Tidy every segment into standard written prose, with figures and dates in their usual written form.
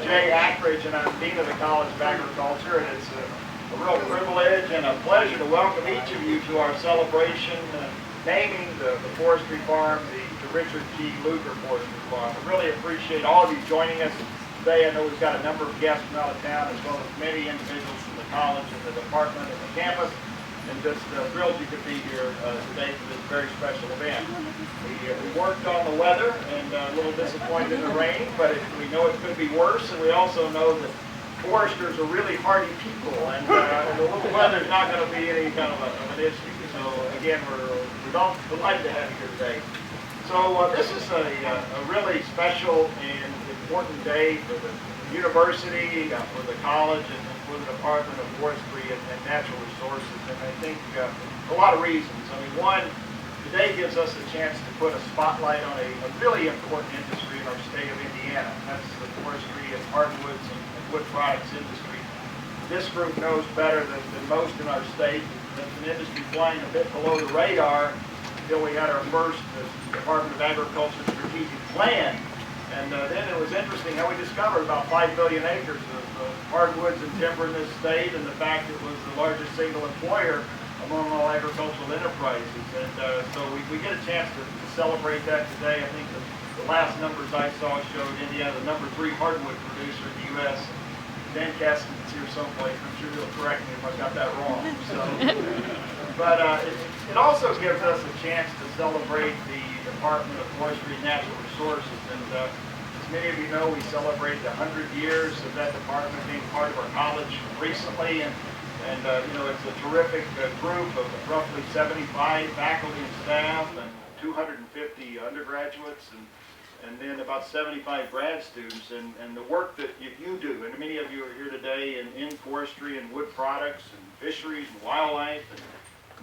Jay Ackridge, and I'm Dean of the College of Agriculture, and it's a real privilege and a pleasure to welcome each of you to our celebration naming the forestry farm the Richard G. Lugar Forestry Farm. I really appreciate all of you joining us today. I know we've got a number of guests from out of town, as well as many individuals from the college and the department and the campus, and just thrilled you could be here today for this very special event. We worked on the weather and a little disappointed in the rain, but we know it could be worse, and we also know that foresters are really hardy people, and the little weather is not going to be any kind of an issue. So again, we're delighted to have you here today. So this is a really special and important day for the university, for the college, and for the Department of Forestry and Natural Resources, and I think for a lot of reasons. I mean, one, today gives us a chance to put a spotlight on a really important industry in our state of Indiana. That's the forestry and hardwoods and wood products industry. This group knows better than most in our state that it's an industry flying a bit below the radar until we had our first Department of Agriculture strategic plan. And then it was interesting how we discovered about 5 billion acres of hardwoods and timber in this state, and the fact it was the largest single employer among all agricultural enterprises. And so we get a chance to celebrate that today. I think the last numbers I saw showed Indiana the #3 hardwood producer in the U.S. Dan Caston's here someplace. I'm sure he'll correct me if I got that wrong. So, but it also gives us a chance to celebrate the Department of Forestry and Natural Resources. And as many of you know, we celebrated 100 years of that department being part of our college recently. And you know, it's a terrific group of roughly 75 faculty and staff and 250 undergraduates and then about 75 grad students. And the work that you do, and many of you are here today in forestry and wood products and fisheries and wildlife, and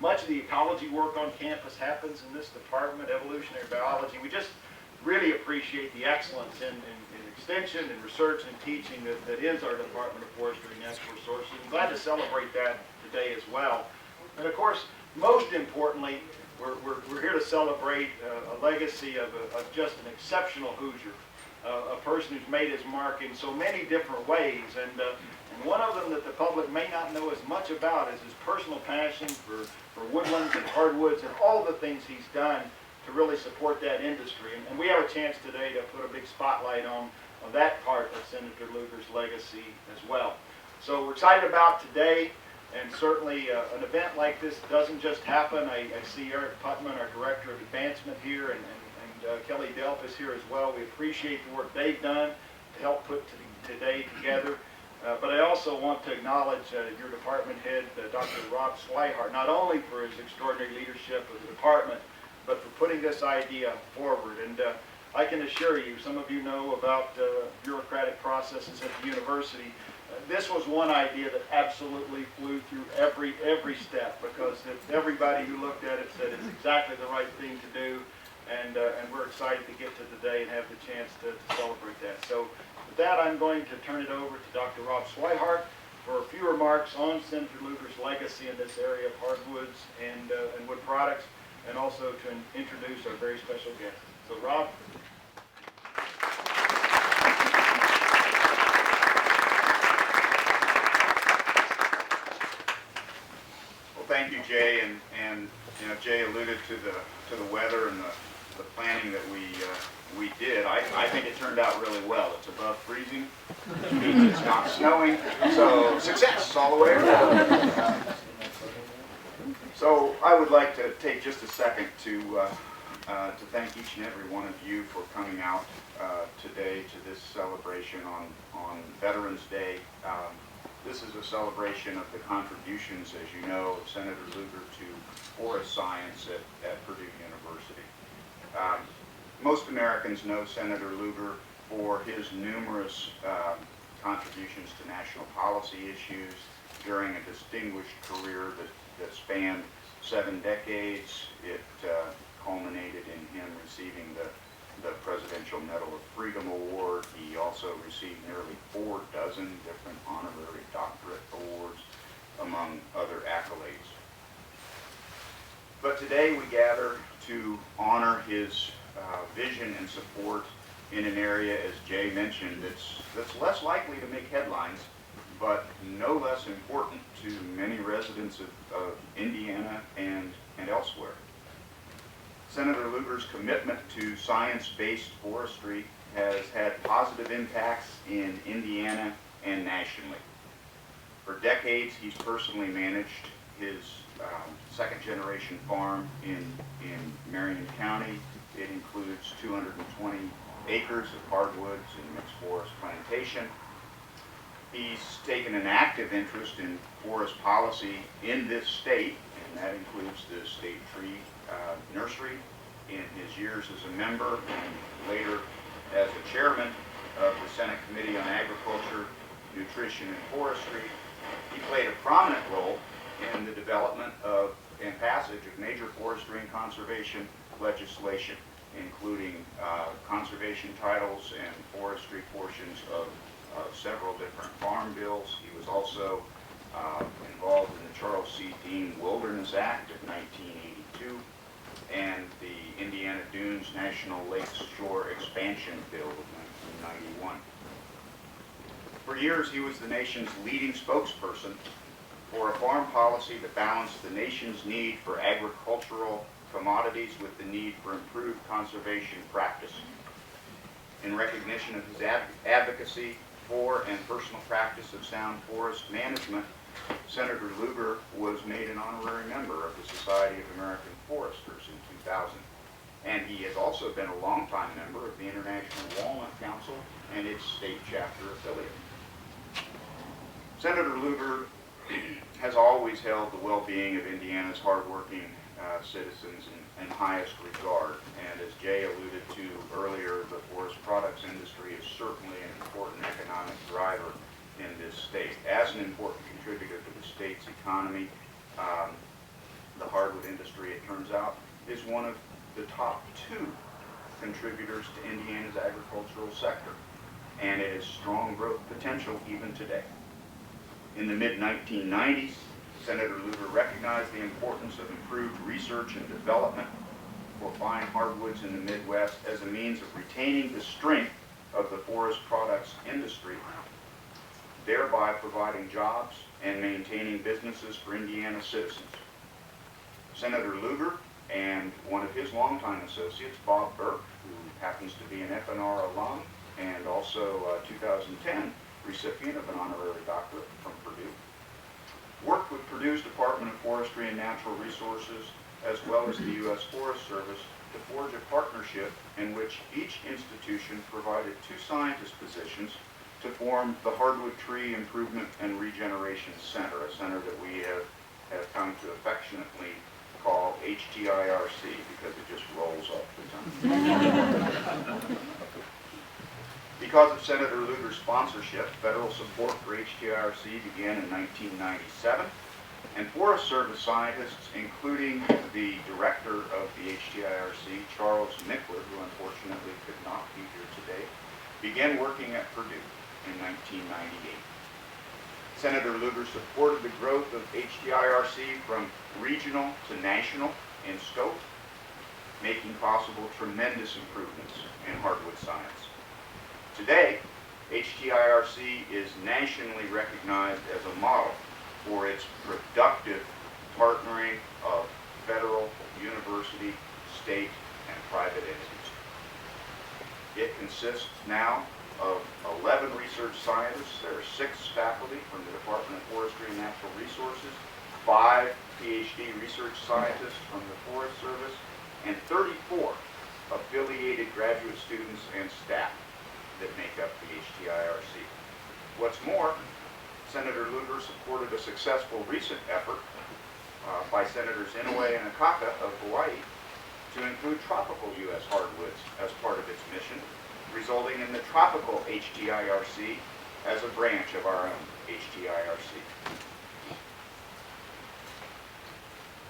much of the ecology work on campus happens in this department, evolutionary biology. We just really appreciate the excellence in extension and research and teaching that is our Department of Forestry and Natural Resources. I'm glad to celebrate that today as well. And of course, most importantly, we're here to celebrate a legacy of just an exceptional Hoosier, a person who's made his mark in so many different ways. And one of them that the public may not know as much about is his personal passion for woodlands and hardwoods and all the things he's done to really support that industry. And we have a chance today to put a big spotlight on that part of Senator Lugar's legacy as well. So we're excited about today, and certainly an event like this doesn't just happen. I see Eric Putman, our Director of Advancement here, and Kelly Delp is here as well. We appreciate the work they've done to help put today together. But I also want to acknowledge your department head, Dr. Rob Swihart, not only for his extraordinary leadership of the department, but for putting this idea forward. And I can assure you, some of you know about bureaucratic processes at the university. This was one idea that absolutely flew through every step, because everybody who looked at it said it's exactly the right thing to do. And we're excited to get to today and have the chance to celebrate that. So with that, I'm going to turn it over to Dr. Rob Swihart for a few remarks on Senator Lugar's legacy in this area of hardwoods and wood products, and also to introduce our very special guest. So Rob. Well, thank you, Jay, and you know, Jay alluded to the weather and the planning that we did. I think it turned out really well. It's above freezing, which means it's not snowing, so success all the way around. So I would like to take just a second to thank each and every one of you for coming out today to this celebration on Veterans Day. This is a celebration of the contributions, as you know, of Senator Lugar to forest science at Purdue University. Most Americans know Senator Lugar for his numerous contributions to national policy issues during a distinguished career that spanned 7 decades. It culminated in him receiving the Presidential Medal of Freedom Award. He also received nearly 4 dozen different honorary doctorate awards, among other accolades. But today we gather to honor his vision and support in an area, as Jay mentioned, that's less likely to make headlines, but no less important to many residents of Indiana and elsewhere. Senator Lugar's commitment to science-based forestry has had positive impacts in Indiana and nationally. For decades, he's personally managed his second-generation farm in Marion County. It includes 220 acres of hardwoods and mixed forest plantation. He's taken an active interest in forest policy in this state, and that includes the state tree nursery in his years as a member and later as the chairman of the Senate Committee on Agriculture, Nutrition, and Forestry. He played a prominent role in the development of and passage of major forestry and conservation legislation, including conservation titles and forestry portions of several different farm bills. He was also involved in the Charles C. Dean Wilderness Act of 1982 and the Indiana Dunes National Lakes Shore Expansion Bill of 1991. For years, he was the nation's leading spokesperson for a farm policy that balanced the nation's need for agricultural commodities with the need for improved conservation practice. In recognition of his advocacy for and personal practice of sound forest management, Senator Lugar was made an honorary member of the Society of American Foresters in 2000. And he has also been a longtime member of the International Walnut Council and its state chapter affiliate. Senator Lugar has always held the well-being of Indiana's hardworking citizens in highest regard. And as Jay alluded to earlier, the forest products industry is certainly an important economic driver in this state. As an important contributor to the state's economy, the hardwood industry, it turns out, is one of the top 2 contributors to Indiana's agricultural sector, and it has strong growth potential even today. In the mid-1990s, Senator Lugar recognized the importance of improved research and development for fine hardwoods in the Midwest as a means of retaining the strength of the forest products industry, thereby providing jobs and maintaining businesses for Indiana citizens. Senator Lugar and one of his longtime associates, Bob Burke, who happens to be an FNR alum and also a 2010 recipient of an honorary doctorate from Purdue, worked with Purdue's Department of Forestry and Natural Resources, as well as the U.S. Forest Service, to forge a partnership in which each institution provided 2 scientist positions to form the Hardwood Tree Improvement and Regeneration Center, a center that we have come to affectionately call HTIRC because it just rolls off the tongue. Because of Senator Lugar's sponsorship, federal support for HTIRC began in 1997, and Forest Service scientists, including the director of the HTIRC, Charles Mickler, who unfortunately could not be here today, began working at Purdue in 1998. Senator Lugar supported the growth of HTIRC from regional to national in scope, making possible tremendous improvements in hardwood science. Today, HTIRC is nationally recognized as a model for its productive partnering of federal, university, state, and private entities. It consists now of 11 research scientists. There are 6 faculty from the Department of Forestry and Natural Resources, 5 PhD research scientists from the Forest Service, and 34 affiliated graduate students and staff that make up the HTIRC. What's more, Senator Lugar supported a successful recent effort by Senators Inouye and Akaka of Hawaii to include tropical U.S. hardwoods as part of its mission, resulting in the tropical HTIRC as a branch of our own HTIRC.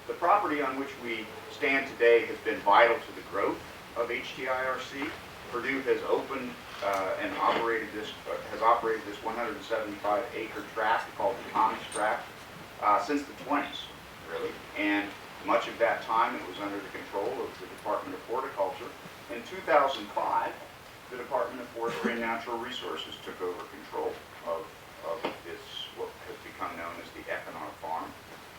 The property on which we stand today has been vital to the growth of HTIRC. Purdue has opened and operated this 175-acre tract called the Thomas Tract since the 20s, really. And much of that time it was under the control of the Department of Horticulture. In 2005, the Department of Forestry and Natural Resources took over control of this, what has become known as the Econar Farm.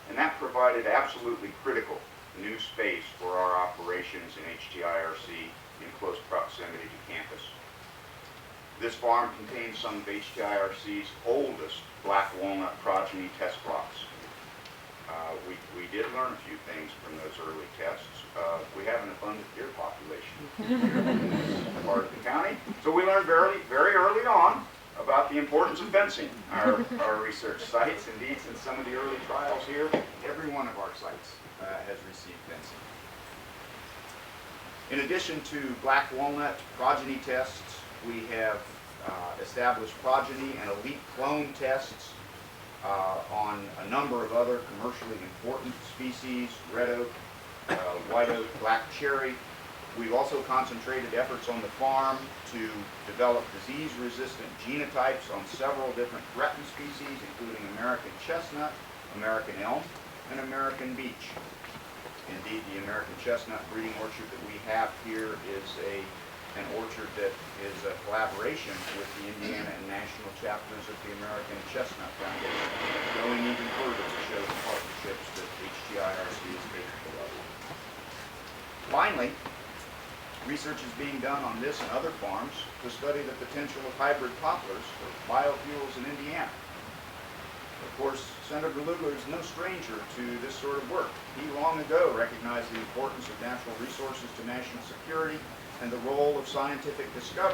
And that provided absolutely critical new space for our operations in HTIRC in close proximity to campus. This farm contains some of HTIRC's oldest black walnut progeny test blocks. We did learn a few things from those early tests. We have an abundant deer population in this part of the county. So we learned very early on about the importance of fencing our research sites. Indeed, since some of the early trials here, every one of our sites has received fencing. In addition to black walnut progeny tests, we have established progeny and elite clone tests on a number of other commercially important species: red oak, white oak, black cherry. We've also concentrated efforts on the farm to develop disease-resistant genotypes on several different threatened species, including American chestnut, American elm, and American beech. Indeed, the American chestnut breeding orchard that we have here is an orchard that is a collaboration with the Indiana and national chapters of the American Chestnut Foundation, going even further to show the partnerships that HTIRC is capable of. Finally, research is being done on this and other farms to study the potential of hybrid poplars for biofuels in Indiana. Of course, Senator Lugar is no stranger to this sort of work. He long ago recognized the importance of natural resources to national security and the role of scientific discovery